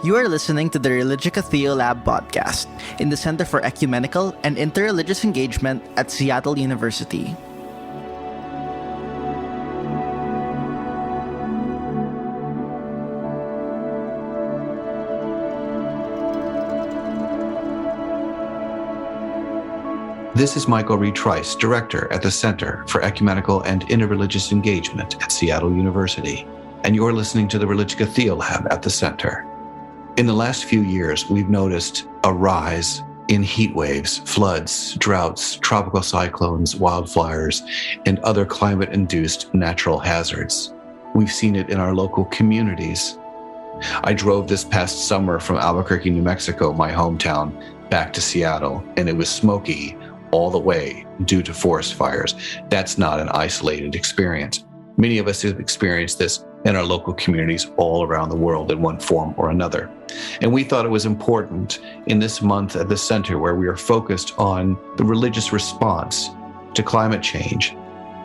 You are listening to the Religica Theolab podcast in the Center for Ecumenical and Interreligious Engagement at Seattle University. This is Michael Reid Trice, Director at the Center for Ecumenical and Interreligious Engagement at Seattle University, and you're listening to the Religica Theolab at the Center. In the last few years, we've noticed a rise in heat waves, floods, droughts, tropical cyclones, wildfires, and other climate-induced natural hazards. We've seen it in our local communities. I drove this past summer from Albuquerque, New Mexico, my hometown, back to Seattle, and it was smoky all the way due to forest fires. That's not an isolated experience. Many of us have experienced this in our local communities all around the world in one form or another. And we thought it was important in this month at the Center, where we are focused on the religious response to climate change,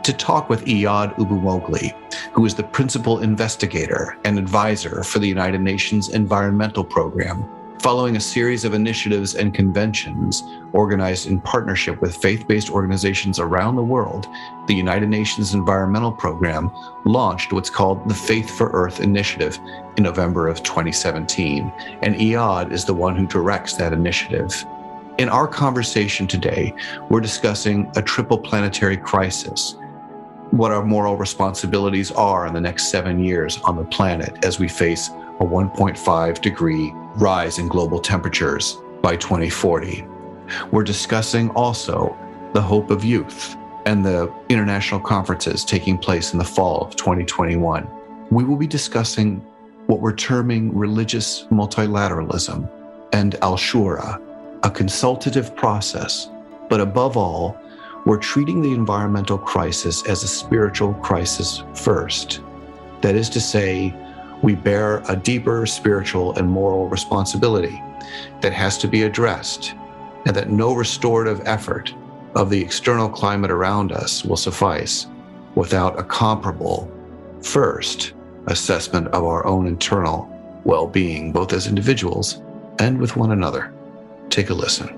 to talk with Iyad Abumoghli, who is the principal investigator and advisor for the United Nations Environmental Program, following a series of initiatives and conventions organized in partnerip with faith-based organizations around the world. The United Nations Environmental Program launched what's called the Faith for Earth Initiative in November of 2017, and Iyad is the one who directs that initiative. In our conversation today, we're discussing a triple planetary crisis, what our moral responsibilities are in the next 7 years on the planet as we face a 1.5 degree rise in global temperatures by 2040. We're discussing also the hope of youth and the international conferences taking place in the fall of 2021. We will be discussing what we're terming religious multilateralism and Al-Shura, a consultative process. But above all, we're treating the environmental crisis as a spiritual crisis first. That is to say, we bear a deeper spiritual and moral responsibility that has to be addressed, and that no restorative effort of the external climate around us will suffice without a comparable, first, assessment of our own internal well-being, both as individuals and with one another. Take a listen.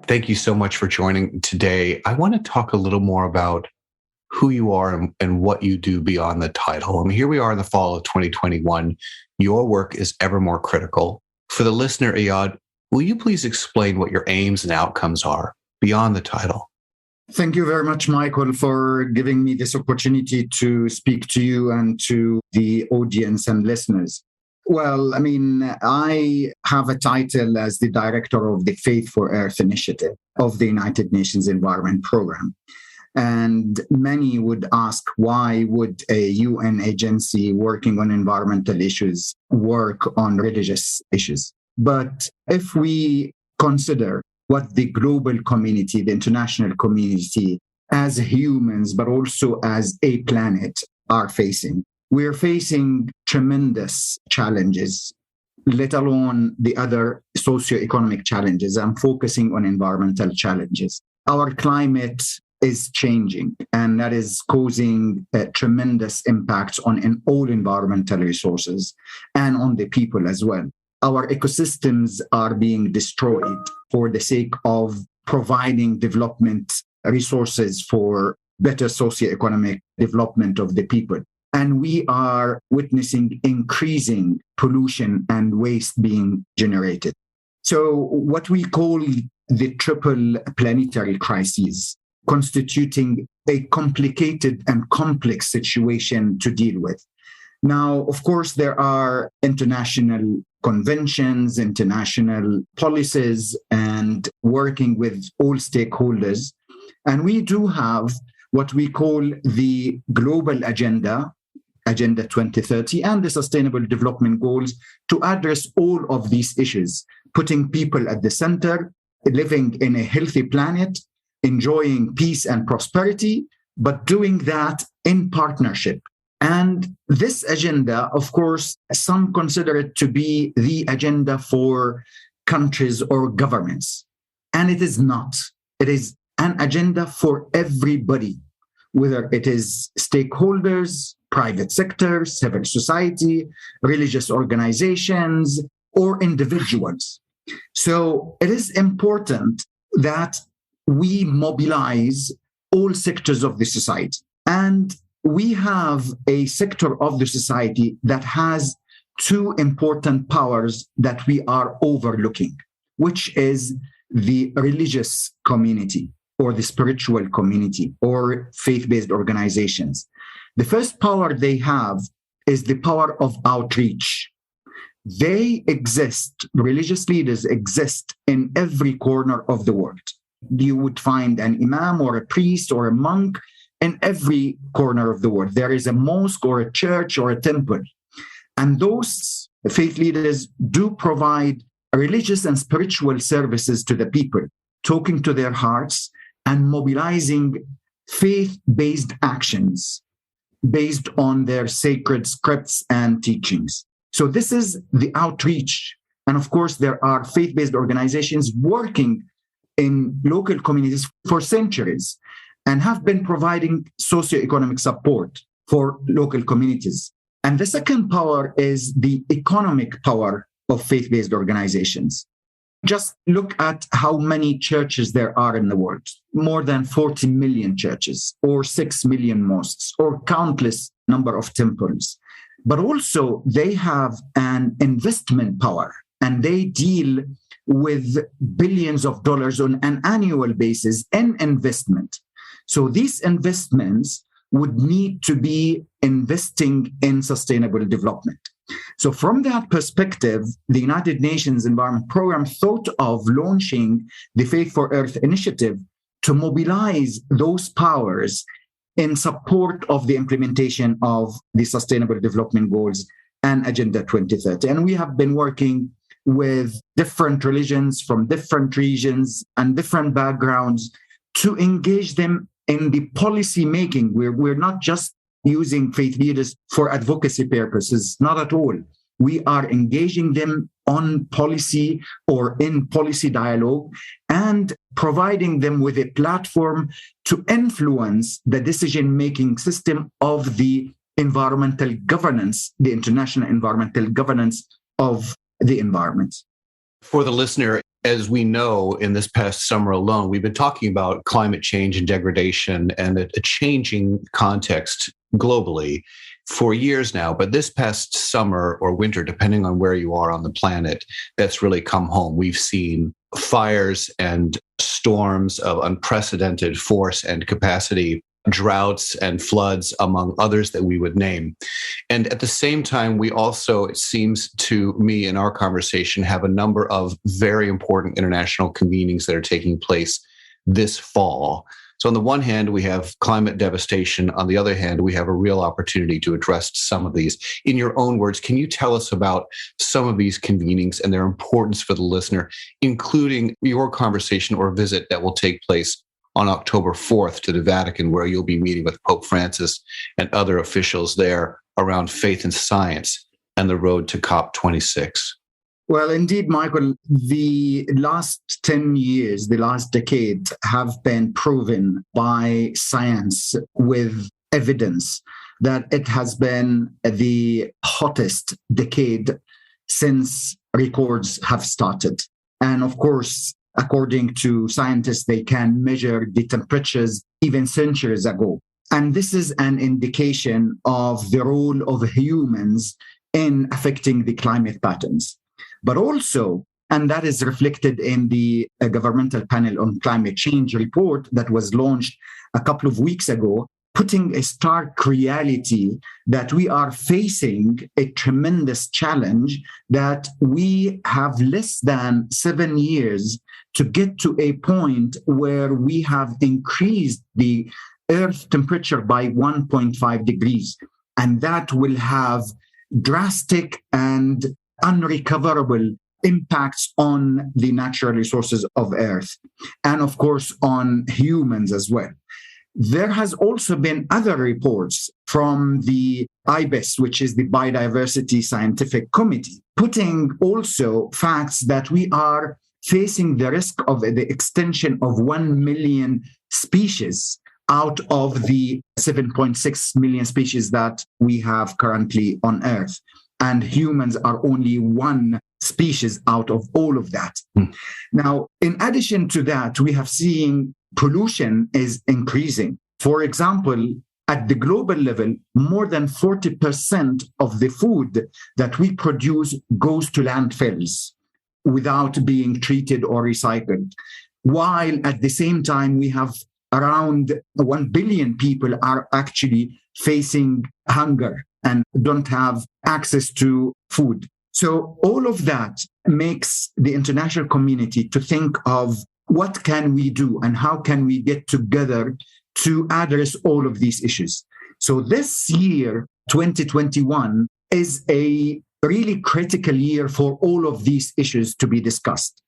Thank you so much for joining today. I want to talk a little more about who you are and what you do beyond the title. I mean, here we are in the fall of 2021. Your work is ever more critical. For the listener, Iyad, will you please explain what your aims and outcomes are beyond the title? Thank you very much, Michael, for giving me this opportunity to speak to you and to the audience and listeners. Well, I have a title as the director of the Faith for Earth Initiative of the United Nations Environment Program. And many would ask, why would a UN agency working on environmental issues work on religious issues? But if we consider what the global community, the international community, as humans, but also as a planet, are facing, we're facing tremendous challenges, let alone the other socioeconomic challenges. I'm focusing on environmental challenges. Our climate is changing, and that is causing tremendous impacts on all environmental resources and on the people as well. Our ecosystems are being destroyed for the sake of providing development resources for better socioeconomic development of the people. And we are witnessing increasing pollution and waste being generated. So what we call the triple planetary crises, constituting a complicated and complex situation to deal with. Now, of course, there are international conventions, international policies, and working with all stakeholders. And we do have what we call the global agenda, Agenda 2030, and the Sustainable Development Goals to address all of these issues, putting people at the center, living in a healthy planet, enjoying peace and prosperity, but doing that in partnership. And this agenda, of course, some consider it to be the agenda for countries or governments. And it is not. It is an agenda for everybody, whether it is stakeholders, private sector, civil society, religious organizations, or individuals. So it is important that we mobilize all sectors of the society. And we have a sector of the society that has two important powers that we are overlooking, which is the religious community or the spiritual community or faith-based organizations. The first power they have is the power of outreach. They exist, religious leaders exist in every corner of the world. You would find an imam or a priest or a monk in every corner of the world. There is a mosque or a church or a temple. And those faith leaders do provide religious and spiritual services to the people, talking to their hearts and mobilizing faith-based actions based on their sacred scripts and teachings. So this is the outreach. And of course, there are faith-based organizations working in local communities for centuries and have been providing socioeconomic support for local communities. And the second power is the economic power of faith-based organizations. Just look at how many churches there are in the world, more than 40 million churches, or 6 million mosques, or countless number of temples. But also they have an investment power, and they deal with billions of dollars on an annual basis in investment. So these investments would need to be investing in sustainable development. So from that perspective, the United Nations Environment Programme thought of launching the Faith for Earth initiative to mobilize those powers in support of the implementation of the Sustainable Development Goals and Agenda 2030. And we have been working with different religions from different regions and different backgrounds to engage them in the policy making. We're not just using faith leaders for advocacy purposes, not at all. We are engaging them on policy or in policy dialogue and providing them with a platform to influence the decision-making system of the environmental governance, the international environmental governance of the environment. For the listener, as we know, in this past summer alone, we've been talking about climate change and degradation and a changing context globally for years now. But this past summer or winter, depending on where you are on the planet, that's really come home. We've seen fires and storms of unprecedented force and capacity, droughts and floods, among others that we would name. And at the same time, we also, it seems to me in our conversation, have a number of very important international convenings that are taking place this fall. So on the one hand, we have climate devastation. On the other hand, we have a real opportunity to address some of these. In your own words, can you tell us about some of these convenings and their importance for the listener, including your conversation or visit that will take place on October 4th to the Vatican, where you'll be meeting with Pope Francis and other officials there around faith and science and the road to COP26? Well, indeed, Michael, the last 10 years, the last decade have been proven by science with evidence that it has been the hottest decade since records have started. And of course, according to scientists, they can measure the temperatures even centuries ago. And this is an indication of the role of humans in affecting the climate patterns. But also, and that is reflected in the Governmental Panel on Climate Change report that was launched a couple of weeks ago, putting a stark reality that we are facing a tremendous challenge, that we have less than 7 years to get to a point where we have increased the Earth temperature by 1.5 degrees. And that will have drastic and unrecoverable impacts on the natural resources of Earth, and of course on humans as well. There has also been other reports from the IBIS, which is the Biodiversity Scientific Committee, putting also facts that we are facing the risk of the extinction of 1 million species out of the 7.6 million species that we have currently on Earth. And humans are only one species out of all of that. Now, in addition to that, we have seen pollution is increasing. For example, at the global level, more than 40% of the food that we produce goes to landfills without being treated or recycled. While at the same time, we have around 1 billion people are actually facing hunger and don't have access to food. So all of that makes the international community to think of what can we do and how can we get together to address all of these issues. So this year, 2021, is a really critical year for all of these issues to be discussed.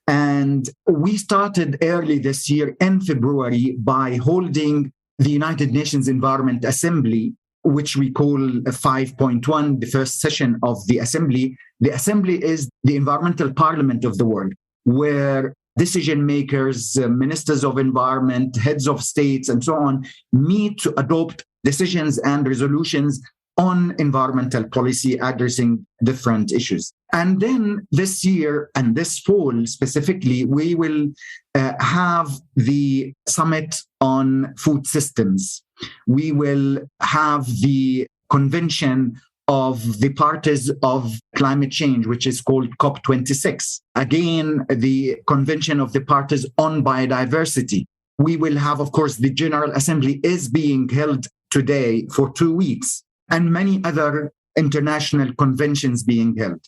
And we started early this year in February by holding the United Nations Environment Assembly, which we call 5.1, the first session of the Assembly. The Assembly is the environmental parliament of the world, where decision makers, ministers of environment, heads of states, and so on, meet to adopt decisions and resolutions on environmental policy addressing different issues. And then this year and this fall specifically, we will have the summit on food systems. We will have the convention of the parties of climate change, which is called COP26. Again, the convention of the parties on biodiversity. We will have, of course, the General Assembly is being held today for 2 weeks, and many other international conventions being held.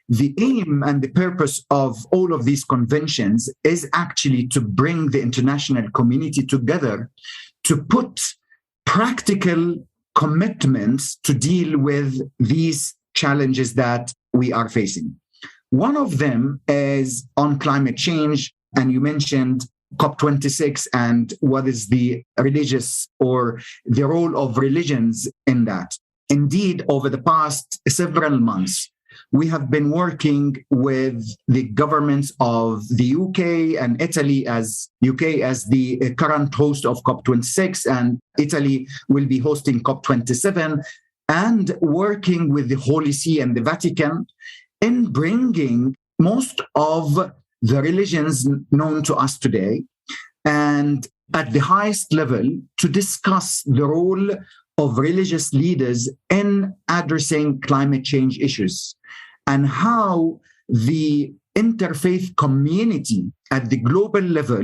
The aim and the purpose of all of these conventions is actually to bring the international community together to put practical commitments to deal with these challenges that we are facing. One of them is on climate change, and you mentioned COP26 and what is the religious or the role of religions in that. Indeed, over the past several months, we have been working with the governments of the UK and Italy, as UK as the current host of COP26, and Italy will be hosting COP27, and working with the Holy See and the Vatican in bringing most of the religions known to us today, and at the highest level to discuss the role of religious leaders in addressing climate change issues and how the interfaith community at the global level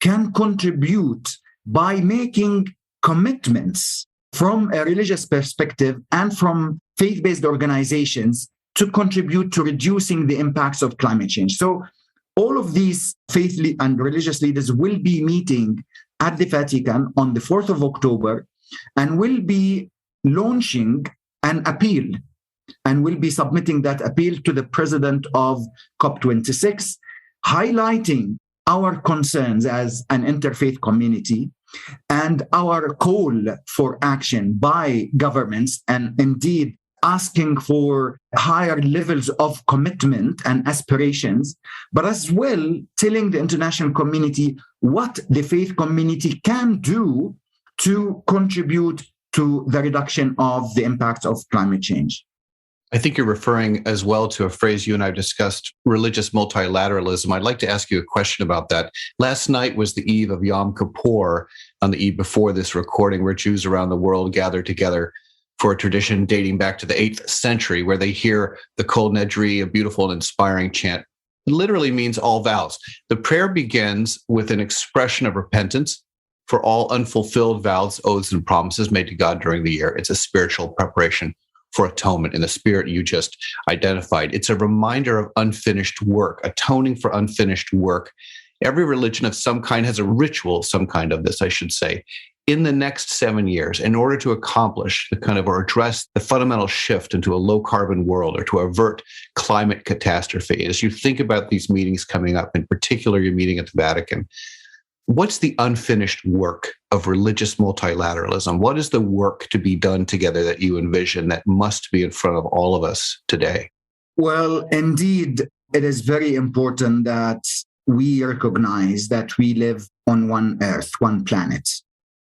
can contribute by making commitments from a religious perspective and from faith-based organizations to contribute to reducing the impacts of climate change. So all of these faith and religious leaders will be meeting at the Vatican on the 4th of October and will be launching an appeal and will be submitting that appeal to the president of COP26, highlighting our concerns as an interfaith community and our call for action by governments, and indeed asking for higher levels of commitment and aspirations, but as well telling the international community what the faith community can do to contribute to the reduction of the impacts of climate change. I think you're referring as well to a phrase you and I have discussed, religious multilateralism. I'd like to ask you a question about that. Last night was the eve of Yom Kippur, on the eve before this recording, where Jews around the world gathered together for a tradition dating back to the 8th century, where they hear the Kol Nidre, a beautiful and inspiring chant. It literally means all vows. The prayer begins with an expression of repentance for all unfulfilled vows, oaths, and promises made to God during the year. It's a spiritual preparation for atonement in the spirit you just identified. It's a reminder of unfinished work, atoning for unfinished work. Every religion of some kind has a ritual of some kind of this, I should say. In the next 7 years, in order to accomplish the kind of, or address the fundamental shift into a low carbon world, or to avert climate catastrophe, as you think about these meetings coming up, in particular your meeting at the Vatican, what's the unfinished work of religious multilateralism? What is the work to be done together that you envision that must be in front of all of us today? Well, indeed, it is very important that we recognize that we live on one earth, one planet.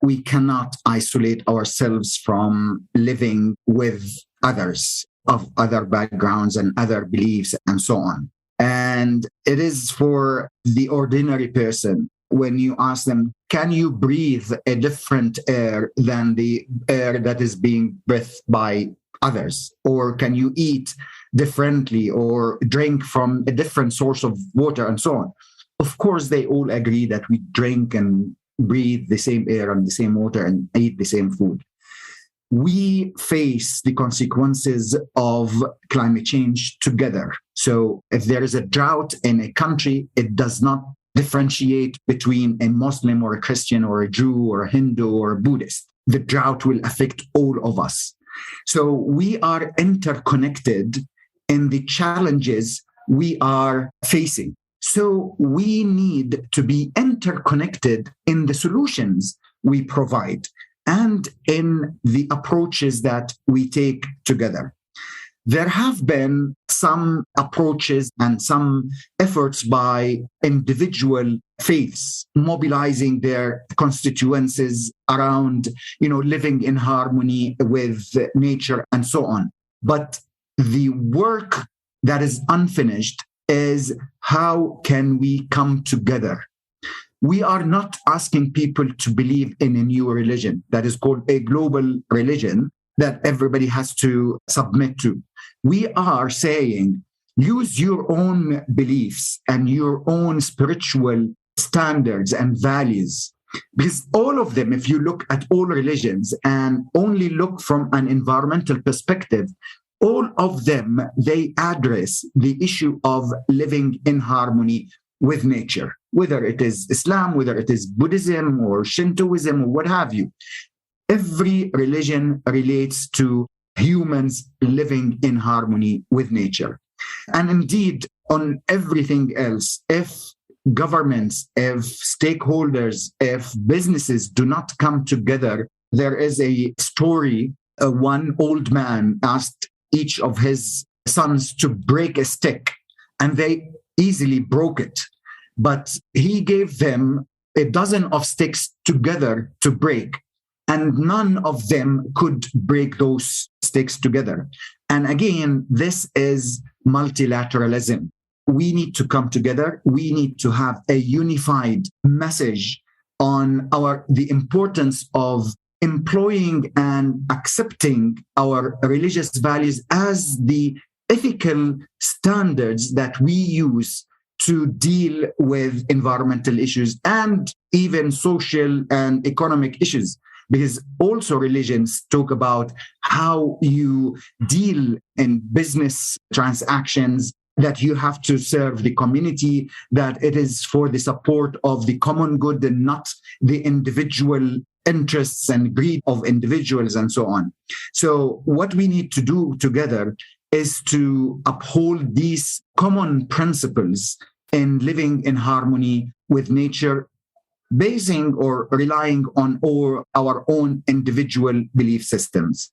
We cannot isolate ourselves from living with others of other backgrounds and other beliefs and so on. And it is for the ordinary person, when you ask them, can you breathe a different air than the air that is being breathed by others? Or can you eat differently or drink from a different source of water and so on? Of course, they all agree that we drink and breathe the same air and the same water and eat the same food. We face the consequences of climate change together. So if there is a drought in a country, it does not differentiate between a Muslim or a Christian or a Jew or a Hindu or a Buddhist. The drought will affect all of us. So we are interconnected in the challenges we are facing. So we need to be interconnected in the solutions we provide and in the approaches that we take together. There have been some approaches and some efforts by individual faiths mobilizing their constituencies around, living in harmony with nature and so on. But the work that is unfinished is how can we come together? We are not asking people to believe in a new religion that is called a global religion that everybody has to submit to. We are saying, use your own beliefs and your own spiritual standards and values. Because all of them, if you look at all religions and only look from an environmental perspective, all of them, they address the issue of living in harmony with nature, whether it is Islam, whether it is Buddhism or Shintoism or what have you. Every religion relates to humans living in harmony with nature. And indeed, on everything else, if governments, if stakeholders, if businesses do not come together, there is a story. One old man asked each of his sons to break a stick, and they easily broke it. But he gave them a dozen of sticks together to break, and none of them could break those sticks together. And again, this is multilateralism. We need to come together. We need to have a unified message on the importance of employing and accepting our religious values as the ethical standards that we use to deal with environmental issues and even social and economic issues. Because also religions talk about how you deal in business transactions, that you have to serve the community, that it is for the support of the common good and not the individual interests and greed of individuals and so on. So what we need to do together is to uphold these common principles in living in harmony with nature, basing or relying on our own individual belief systems.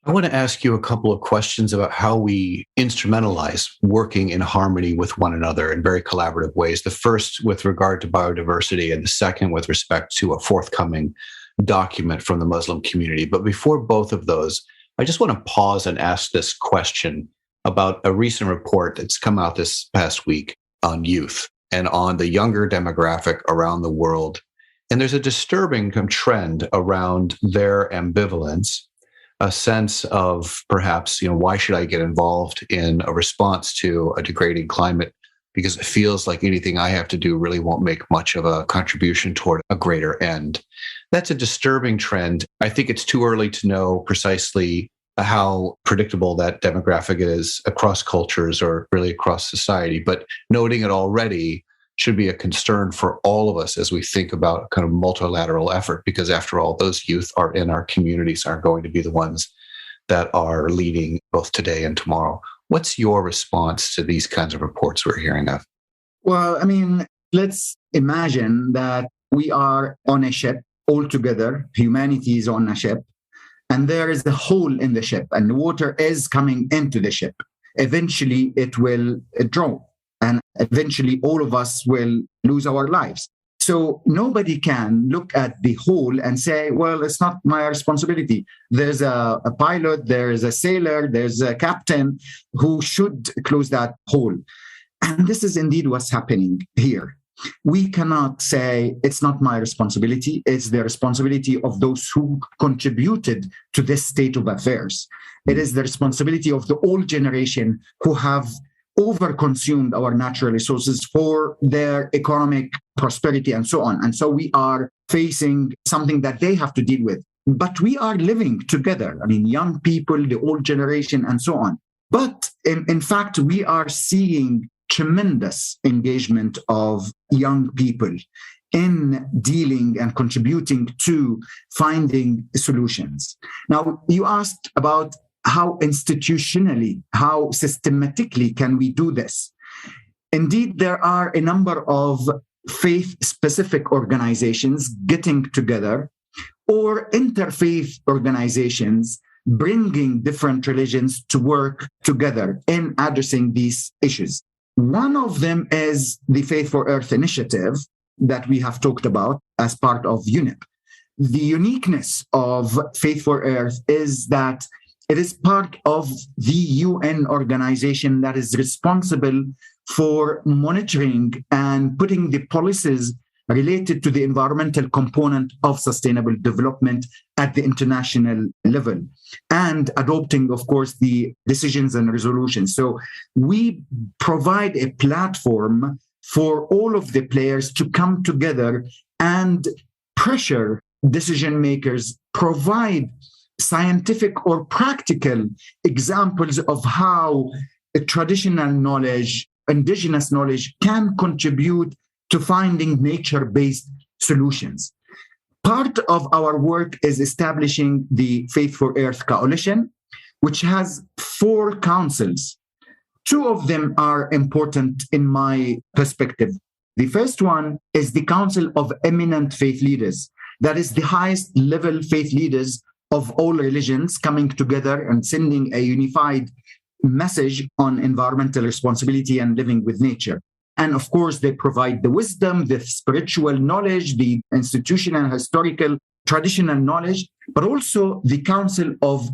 I want to ask you a couple of questions about how we instrumentalize working in harmony with one another in very collaborative ways. The first with regard to biodiversity, and the second with respect to a forthcoming document from the Muslim community. But before both of those, I just want to pause and ask this question about a recent report that's come out this past week on youth and on the younger demographic around the world. And there's a disturbing trend around their ambivalence, a sense of perhaps, why should I get involved in a response to a degrading climate? Because it feels like anything I have to do really won't make much of a contribution toward a greater end. That's a disturbing trend. I think it's too early to know precisely how predictable that demographic is across cultures or really across society. But noting it already should be a concern for all of us as we think about kind of multilateral effort, because after all, those youth are in our communities, are going to be the ones that are leading both today and tomorrow. What's your response to these kinds of reports we're hearing of? Well, let's imagine that we are on a ship all together. Humanity is on a ship, and there is a hole in the ship, and the water is coming into the ship. Eventually, it will drown. and eventually all of us will lose our lives. So nobody can look at the whole and say, well, it's not my responsibility. There's a pilot, there's a sailor, there's a captain who should close that hole. And this is indeed what's happening here. We cannot say it's not my responsibility. It's the responsibility of those who contributed to this state of affairs. It is the responsibility of the old generation who have overconsumed our natural resources for their economic prosperity and so on. And so we are facing something that they have to deal with. But we are living together. I mean, young people, the old generation, and so on. But in fact, we are seeing tremendous engagement of young people in dealing and contributing to finding solutions. Now, you asked about how institutionally, how systematically can we do this? Indeed, there are a number of faith-specific organizations getting together, or interfaith organizations bringing different religions to work together in addressing these issues. One of them is the Faith for Earth initiative that we have talked about as part of UNEP. The uniqueness of Faith for Earth is that it is part of the UN organization that is responsible for monitoring and putting the policies related to the environmental component of sustainable development at the international level, and adopting, of course, the decisions and resolutions. So we provide a platform for all of the players to come together and pressure decision makers, provide scientific or practical examples of how traditional knowledge, indigenous knowledge can contribute to finding nature-based solutions. Part of our work is establishing the Faith for Earth Coalition, which has 4 councils. 2 of them are important in my perspective. The first one is the Council of Eminent Faith Leaders. That is the highest level faith leaders of all religions coming together and sending a unified message on environmental responsibility and living with nature. And of course, they provide the wisdom, the spiritual knowledge, the institutional, historical, traditional knowledge, but also the Council of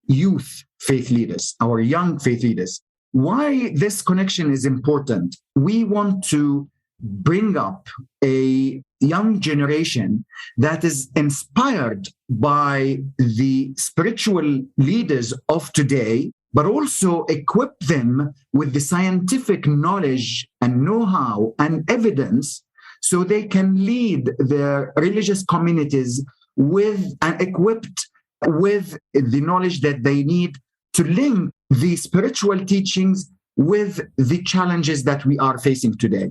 Youth Faith Leaders, our young faith leaders. Why this connection is important? We want to bring up a young generation that is inspired by the spiritual leaders of today, but also equip them with the scientific knowledge and know-how and evidence so they can lead their religious communities with and equipped with the knowledge that they need to link the spiritual teachings with the challenges that we are facing today.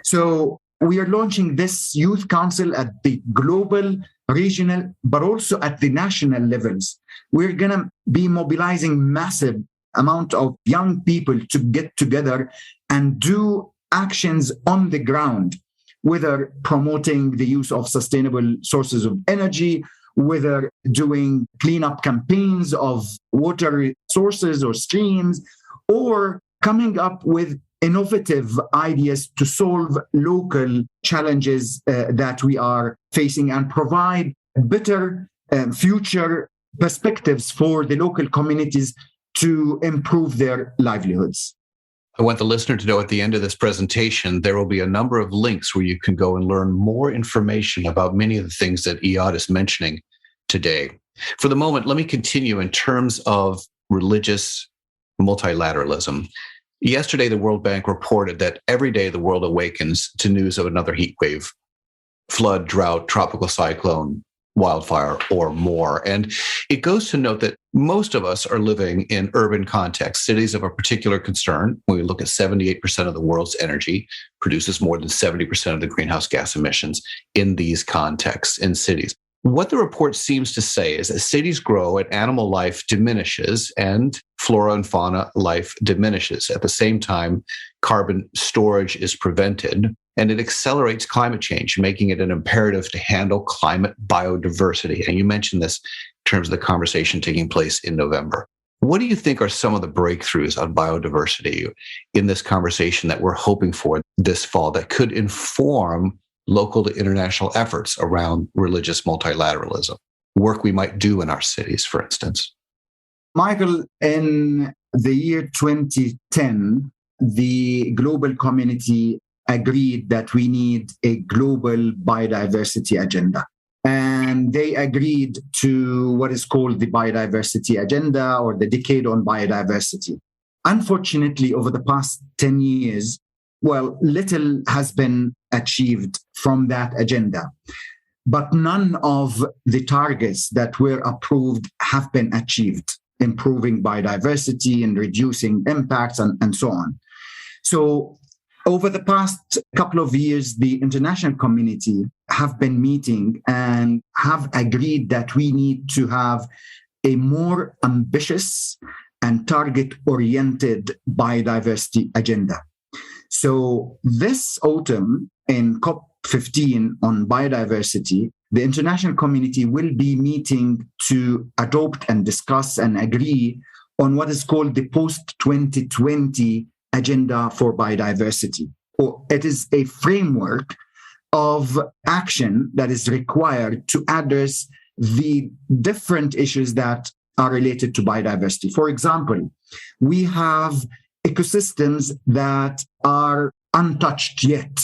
So we are launching this youth council at the global, regional, but also at the national levels. We're going to be mobilizing massive amount of young people to get together and do actions on the ground, whether promoting the use of sustainable sources of energy, whether doing cleanup campaigns of water sources or streams, or coming up with innovative ideas to solve local challenges that we are facing and provide better future perspectives for the local communities to improve their livelihoods. I want the listener to know at the end of this presentation, there will be a number of links where you can go and learn more information about many of the things that Iyad is mentioning today. For the moment, let me continue in terms of religious multilateralism. Yesterday, the World Bank reported that every day the world awakens to news of another heat wave, flood, drought, tropical cyclone, wildfire, or more. And it goes to note that most of us are living in urban contexts, cities of a particular concern. When we look at 78% of the world's energy produces more than 70% of the greenhouse gas emissions in these contexts, in cities. What the report seems to say is that cities grow and animal life diminishes and flora and fauna life diminishes. At the same time, carbon storage is prevented and it accelerates climate change, making it an imperative to handle climate biodiversity. And you mentioned this in terms of the conversation taking place in November. What do you think are some of the breakthroughs on biodiversity in this conversation that we're hoping for this fall that could inform local to international efforts around religious multilateralism, work we might do in our cities, for instance? Michael, in the year 2010, the global community agreed that we need a global biodiversity agenda. And they agreed to what is called the biodiversity agenda or the decade on biodiversity. Unfortunately, over the past 10 years, little has been achieved from that agenda. But none of the targets that were approved have been achieved, improving biodiversity and reducing impacts and so on. So over the past couple of years, the international community have been meeting and have agreed that we need to have a more ambitious and target-oriented biodiversity agenda. So this autumn in COP15 on biodiversity, the international community will be meeting to adopt and discuss and agree on what is called the post-2020 agenda for biodiversity. It is a framework of action that is required to address the different issues that are related to biodiversity. For example, we have ecosystems that are untouched yet.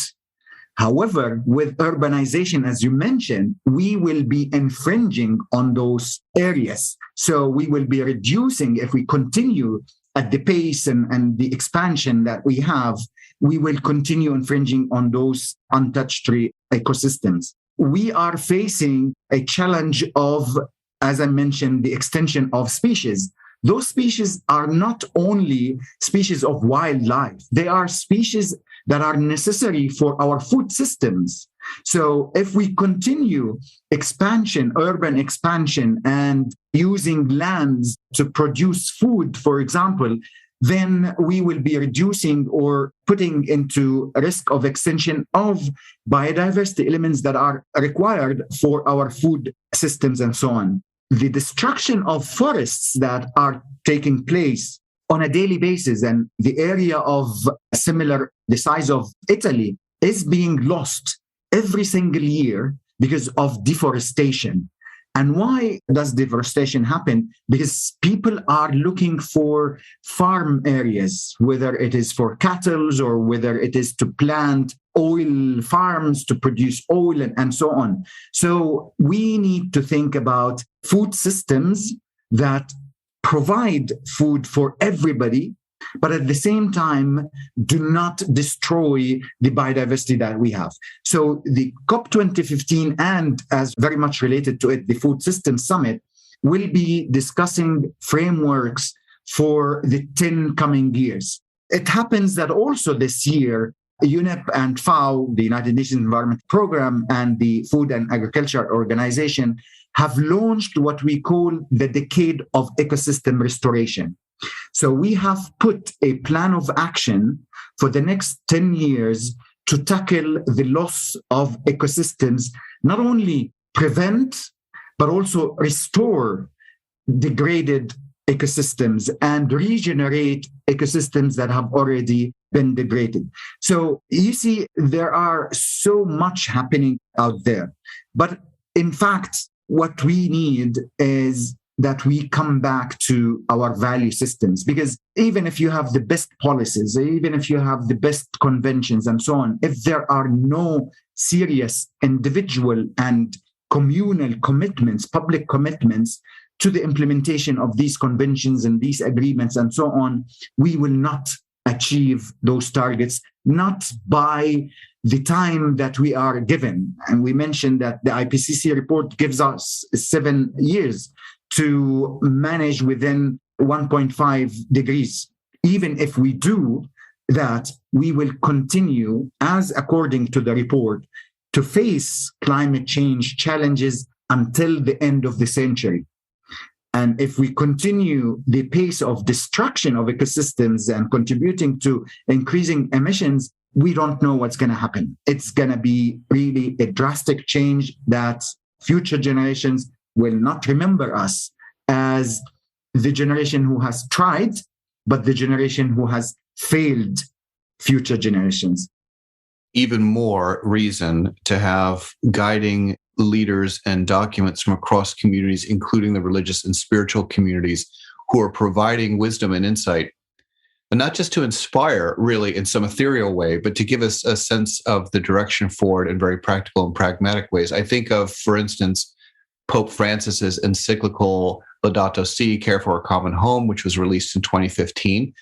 However, with urbanization, as you mentioned, we will be infringing on those areas. So we will be reducing, if we continue at the pace and the expansion that we have, we will continue infringing on those untouched ecosystems. We are facing a challenge of, as I mentioned, the extinction of species. Those species are not only species of wildlife, they are species that are necessary for our food systems. So if we continue urban expansion, and using lands to produce food, for example, then we will be reducing or putting into risk of extinction of biodiversity elements that are required for our food systems and so on. The destruction of forests that are taking place on a daily basis, and the area of the size of Italy is being lost every single year because of deforestation. And why does deforestation happen? Because people are looking for farm areas, whether it is for cattle or whether it is to plant oil farms to produce oil and so on. So we need to think about food systems that provide food for everybody, but at the same time, do not destroy the biodiversity that we have. So the COP 2015, and as very much related to it, the Food Systems Summit, will be discussing frameworks for the 10 coming years. It happens that also this year, UNEP and FAO, the United Nations Environment Programme, and the Food and Agriculture Organization have launched what we call the Decade of Ecosystem Restoration. So we have put a plan of action for the next 10 years to tackle the loss of ecosystems, not only prevent, but also restore degraded ecosystems and regenerate ecosystems that have already been degraded. So you see, there are so much happening out there. But in fact, what we need is that we come back to our value systems, because even if you have the best policies, even if you have the best conventions and so on, if there are no serious individual and communal commitments, public commitments to the implementation of these conventions and these agreements and so on, we will not achieve those targets, not by the time that we are given. And we mentioned that the IPCC report gives us 7 years to manage within 1.5 degrees. Even if we do that, we will continue, as according to the report, to face climate change challenges until the end of the century. And if we continue the pace of destruction of ecosystems and contributing to increasing emissions, we don't know what's going to happen. It's going to be really a drastic change that future generations will not remember us as the generation who has tried, but the generation who has failed future generations. Even more reason to have guiding leaders and documents from across communities, including the religious and spiritual communities, who are providing wisdom and insight, and not just to inspire really in some ethereal way, but to give us a sense of the direction forward in very practical and pragmatic ways. I think of, for instance, Pope Francis's encyclical Laudato Si, Care for a Common Home, which was released in 2015.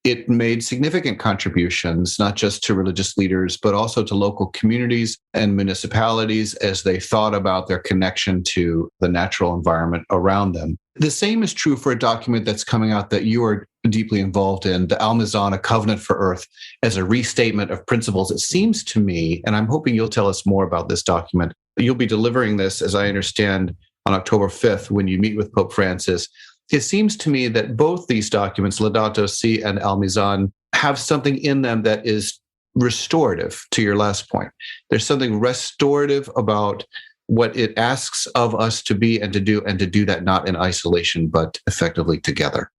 It made significant contributions, not just to religious leaders, but also to local communities and municipalities as they thought about their connection to the natural environment around them. The same is true for a document that's coming out that you are deeply involved in, the Al-Mizan, A Covenant for Earth, as a restatement of principles. It seems to me, and I'm hoping you'll tell us more about this document, you'll be delivering this, as I understand, on October 5th when you meet with Pope Francis. It seems to me that both these documents, Laudato Si and Al-Mizan, have something in them that is restorative, to your last point. There's something restorative about what it asks of us to be and to do that not in isolation, but effectively together.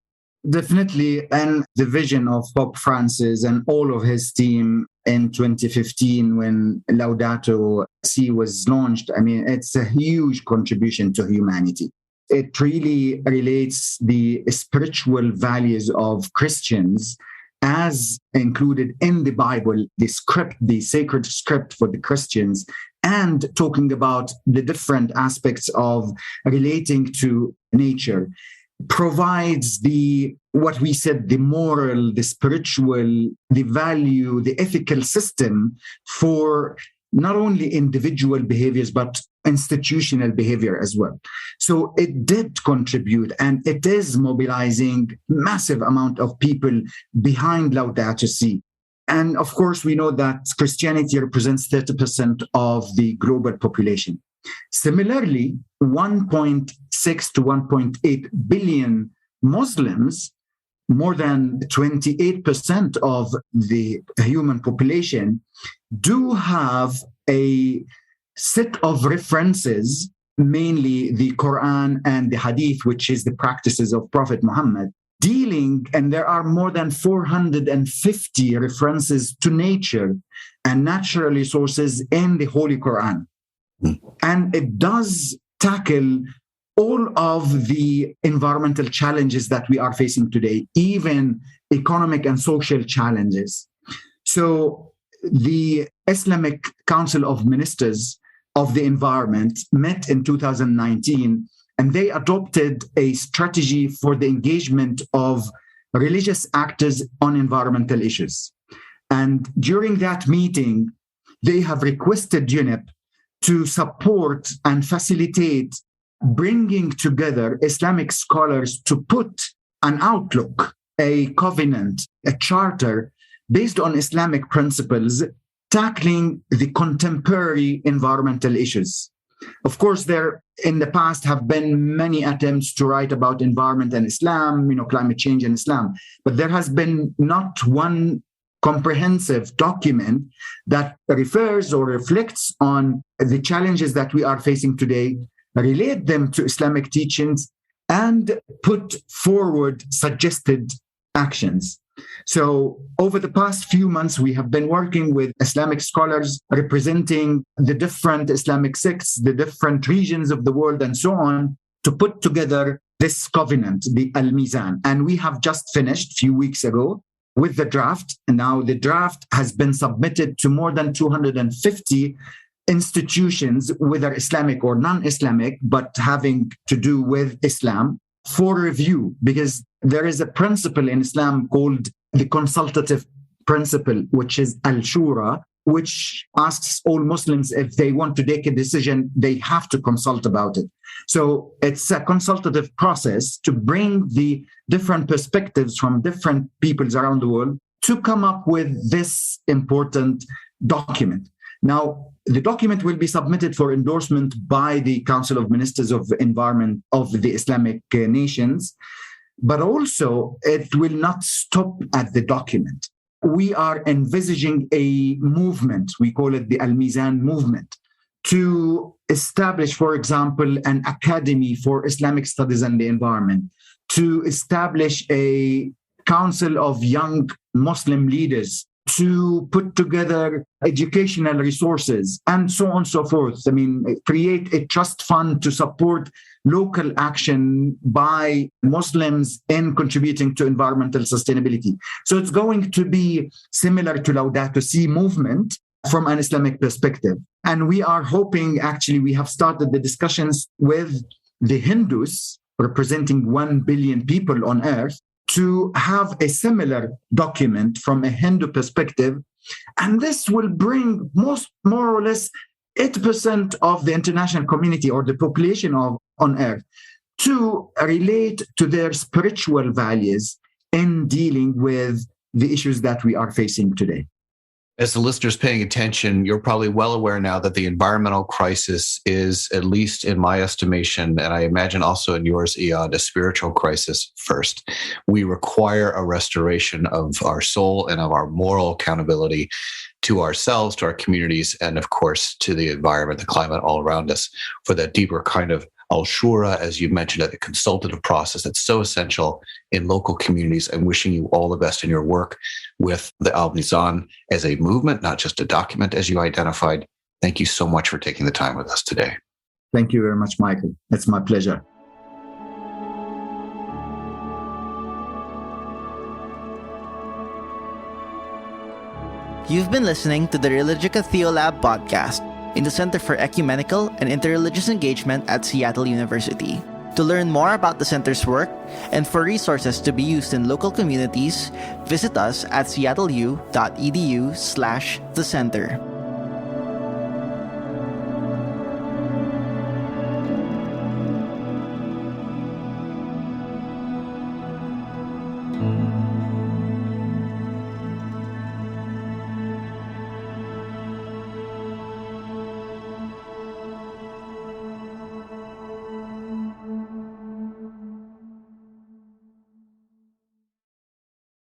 Definitely. And the vision of Pope Francis and all of his team in 2015 when Laudato Si was launched, I mean, it's a huge contribution to humanity. It really relates the spiritual values of Christians as included in the Bible, the script, the sacred script for the Christians, and talking about the different aspects of relating to nature, provides what we said, the moral, the spiritual, the value, the ethical system for not only individual behaviors, but institutional behavior as well. So it did contribute, and it is mobilizing massive amount of people behind Laudato Si. And of course, we know that Christianity represents 30% of the global population. Similarly, 1.6 to 1.8 billion Muslims, more than 28% of the human population, do have a set of references, mainly the Quran and the Hadith, which is the practices of Prophet Muhammad, dealing, and there are more than 450 references to nature and natural resources in the Holy Quran. And it does tackle all of the environmental challenges that we are facing today, even economic and social challenges. So the Islamic Council of Ministers of the Environment met in 2019, and they adopted a strategy for the engagement of religious actors on environmental issues. And during that meeting, they have requested UNEP to support and facilitate bringing together Islamic scholars to put an outlook, a covenant, a charter based on Islamic principles, tackling the contemporary environmental issues. Of course, there in the past have been many attempts to write about environment and Islam, climate change and Islam, but there has been not one comprehensive document that refers or reflects on the challenges that we are facing today, relate them to Islamic teachings, and put forward suggested actions. So over the past few months, we have been working with Islamic scholars representing the different Islamic sects, the different regions of the world, and so on, to put together this covenant, the Al-Mizan. And we have just finished a few weeks ago with the draft. And now the draft has been submitted to more than 250 institutions, whether Islamic or non-Islamic, but having to do with Islam, for review, because there is a principle in Islam called the consultative principle, which is al-shura, which asks all Muslims if they want to take a decision, they have to consult about it. So it's a consultative process to bring the different perspectives from different peoples around the world to come up with this important document. Now, the document will be submitted for endorsement by the Council of Ministers of Environment of the Islamic nations, but also it will not stop at the document. We are envisaging a movement, we call it the Al-Mizan movement, to establish, for example, an academy for Islamic studies and the environment, to establish a council of young Muslim leaders to put together educational resources and so on and so forth. I mean, create a trust fund to support local action by Muslims in contributing to environmental sustainability. So it's going to be similar to Laudato Si movement from an Islamic perspective. And we are hoping, actually, we have started the discussions with the Hindus, representing 1 billion people on earth, to have a similar document from a Hindu perspective. And this will bring more or less 8% of the international community or the population on earth to relate to their spiritual values in dealing with the issues that we are facing today. As the listeners paying attention, you're probably well aware now that the environmental crisis is, at least in my estimation, and I imagine also in yours, Iyad, a spiritual crisis first. We require a restoration of our soul and of our moral accountability to ourselves, to our communities, and of course, to the environment, the climate all around us, for that deeper kind of al-shura, as you mentioned, a consultative process that's so essential in local communities. I'm wishing you all the best in your work with the Al-Mizan as a movement, not just a document, as you identified. Thank you so much for taking the time with us today. Thank you very much, Michael. It's my pleasure. You've been listening to the Religica Theolab podcast in the Center for Ecumenical and Interreligious Engagement at Seattle University. To learn more about the center's work and for resources to be used in local communities, visit us at seattleu.edu/thecenter.